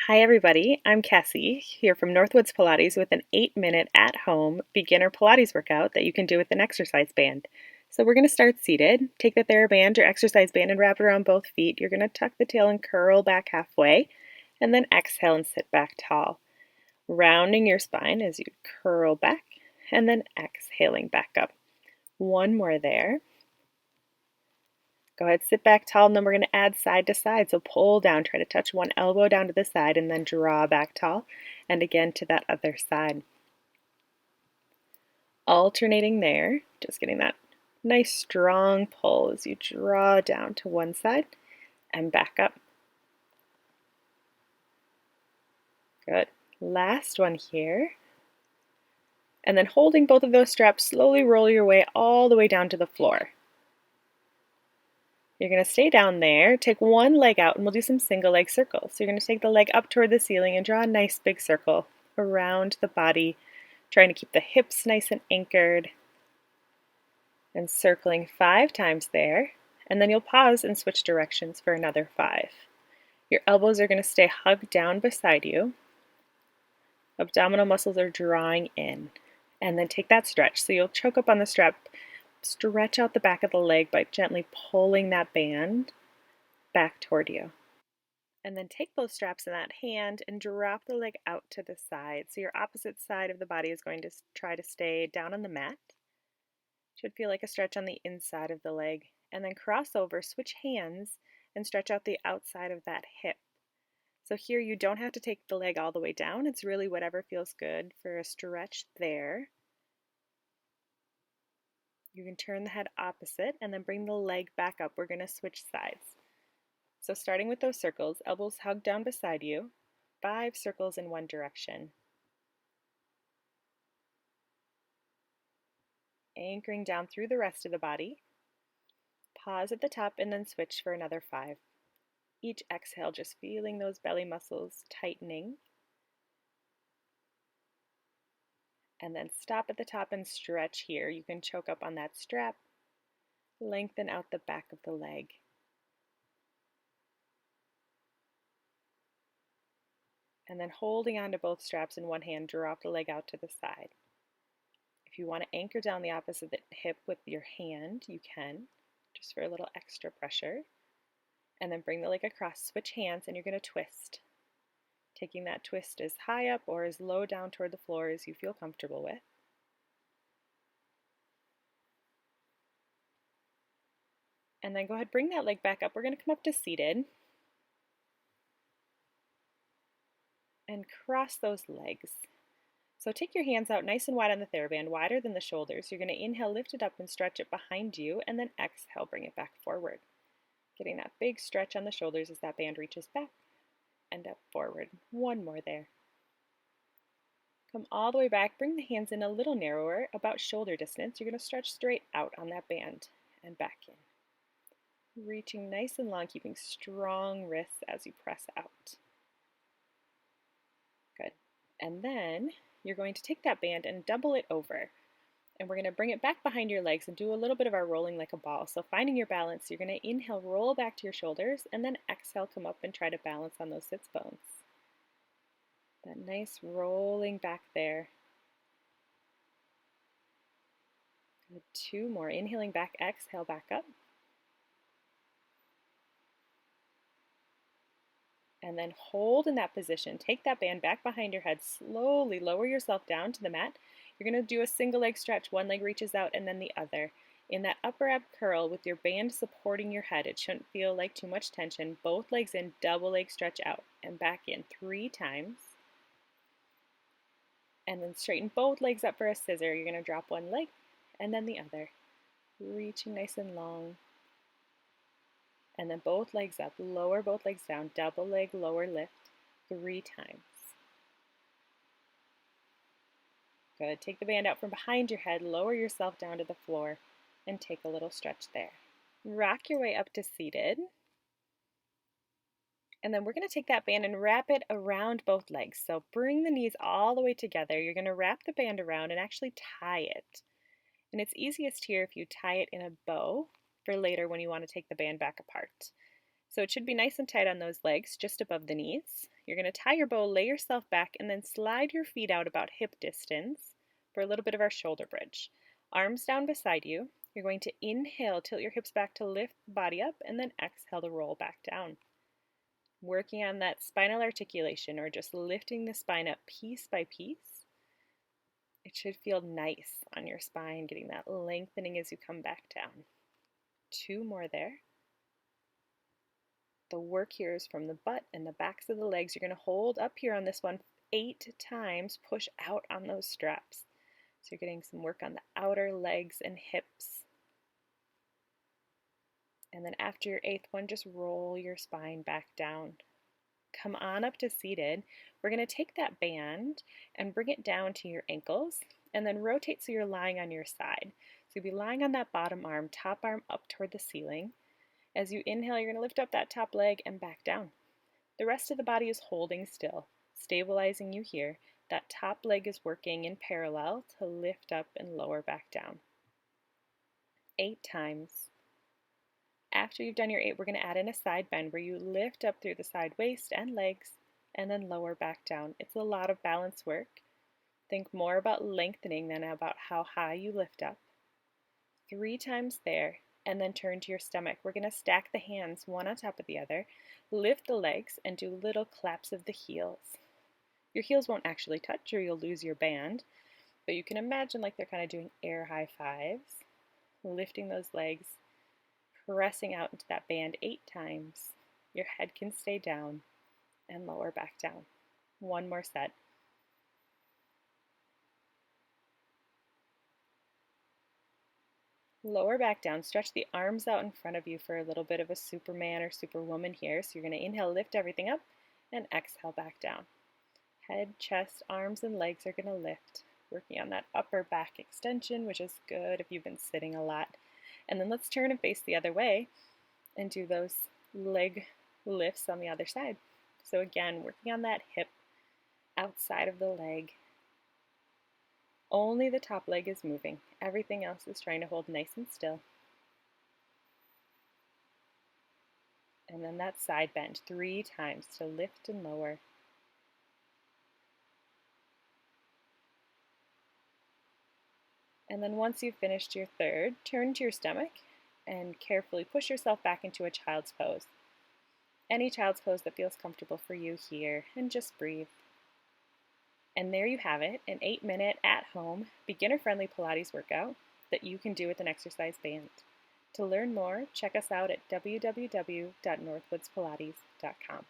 Hi everybody, I'm Cassie here from Northwoods Pilates with an 8-minute at-home beginner Pilates workout that you can do with an exercise band. So we're going to start seated. Take the TheraBand or exercise band and wrap it around both feet. You're going to tuck the tail and curl back halfway, and then exhale and sit back tall. Rounding your spine as you curl back, and then exhaling back up. One more there. Go ahead, sit back tall, and then we're going to add side to side. So pull down, try to touch one elbow down to the side, and then draw back tall, and again to that other side. Alternating there, just getting that nice strong pull as you draw down to one side and back up. Good. Last one here. And then holding both of those straps, slowly roll your way all the way down to the floor. You're going to stay down there, take one leg out, and we'll do some single leg circles. So you're going to take the leg up toward the ceiling and draw a nice big circle around the body, trying to keep the hips nice and anchored, and circling 5 times there. And then you'll pause and switch directions for another 5. Your elbows are going to stay hugged down beside you. Abdominal muscles are drawing in. And then take that stretch. So you'll choke up on the strap. Stretch out the back of the leg by gently pulling that band back toward you. And then take those straps in that hand and drop the leg out to the side. So your opposite side of the body is going to try to stay down on the mat. Should feel like a stretch on the inside of the leg. And then cross over, switch hands, and stretch out the outside of that hip. So here you don't have to take the leg all the way down. It's really whatever feels good for a stretch there. You can turn the head opposite and then bring the leg back up. We're going to switch sides. So starting with those circles, elbows hugged down beside you, 5 circles in one direction. Anchoring down through the rest of the body. Pause at the top and then switch for another 5. Each exhale, just feeling those belly muscles tightening. And then stop at the top and stretch here. You can choke up on that strap. Lengthen out the back of the leg. And then holding on to both straps in one hand, drop the leg out to the side. If you want to anchor down the opposite hip with your hand, you can, just for a little extra pressure. And then bring the leg across, switch hands, and you're going to twist. Taking that twist as high up or as low down toward the floor as you feel comfortable with. And then go ahead, bring that leg back up. We're going to come up to seated. And cross those legs. So take your hands out nice and wide on the TheraBand, wider than the shoulders. You're going to inhale, lift it up and stretch it behind you, and then exhale, bring it back forward. Getting that big stretch on the shoulders as that band reaches back and up forward. One more there. Come all the way back, bring the hands in a little narrower, about shoulder distance. You're going to stretch straight out on that band and back in. Reaching nice and long, keeping strong wrists as you press out. Good. And then you're going to take that band and double it over. And we're going to bring it back behind your legs and do a little bit of our rolling like a ball. So finding your balance, you're going to inhale, roll back to your shoulders, and then exhale, come up and try to balance on those sits bones. That nice rolling back there. Good. 2 more. Inhaling back, exhale back up. And then hold in that position. Take that band back behind your head. Slowly lower yourself down to the mat. You're going to do a single leg stretch. One leg reaches out and then the other. In that upper ab curl with your band supporting your head, it shouldn't feel like too much tension. Both legs in, double leg stretch out and back in 3 times. And then straighten both legs up for a scissor. You're going to drop one leg and then the other. Reaching nice and long. And then both legs up, lower both legs down, double leg, lower lift, 3 times. Good. Take the band out from behind your head, lower yourself down to the floor, and take a little stretch there. Rock your way up to seated. And then we're going to take that band and wrap it around both legs. So bring the knees all the way together. You're going to wrap the band around and actually tie it. And it's easiest here if you tie it in a bow for later when you want to take the band back apart. So it should be nice and tight on those legs, just above the knees. You're going to tie your bow, lay yourself back, and then slide your feet out about hip distance for a little bit of our shoulder bridge. Arms down beside you. You're going to inhale, tilt your hips back to lift the body up, and then exhale to roll back down. Working on that spinal articulation, or just lifting the spine up piece by piece. It should feel nice on your spine, getting that lengthening as you come back down. 2 more there. The work here is from the butt and the backs of the legs. You're going to hold up here on this one 8 times, push out on those straps. So you're getting some work on the outer legs and hips. And then after your 8th one, just roll your spine back down. Come on up to seated. We're going to take that band and bring it down to your ankles and then rotate so you're lying on your side. So you'll be lying on that bottom arm, top arm up toward the ceiling. As you inhale, you're going to lift up that top leg and back down. The rest of the body is holding still, stabilizing you here. That top leg is working in parallel to lift up and lower back down. 8 times. After you've done your 8, we're going to add in a side bend where you lift up through the side waist and legs and then lower back down. It's a lot of balance work. Think more about lengthening than about how high you lift up. 3 times there. And then turn to your stomach. We're going to stack the hands one on top of the other, lift the legs, and do little claps of the heels. Your heels won't actually touch or you'll lose your band, but you can imagine like they're kind of doing air high fives, lifting those legs, pressing out into that band 8 times. Your head can stay down and lower back down. 1 more set. Lower back down, stretch the arms out in front of you for a little bit of a Superman or Superwoman here. So you're going to inhale, lift everything up, and exhale back down. Head, chest, arms, and legs are going to lift, working on that upper back extension, which is good if you've been sitting a lot. And then let's turn and face the other way and do those leg lifts on the other side. So again, working on that hip outside of the leg. Only the top leg is moving. Everything else is trying to hold nice and still. And then that side bend 3 times to lift and lower. And then once you've finished your 3rd, turn to your stomach and carefully push yourself back into a child's pose. Any child's pose that feels comfortable for you here, and just breathe. And there you have it, an 8-minute at-home, beginner-friendly Pilates workout that you can do with an exercise band. To learn more, check us out at www.northwoodspilates.com.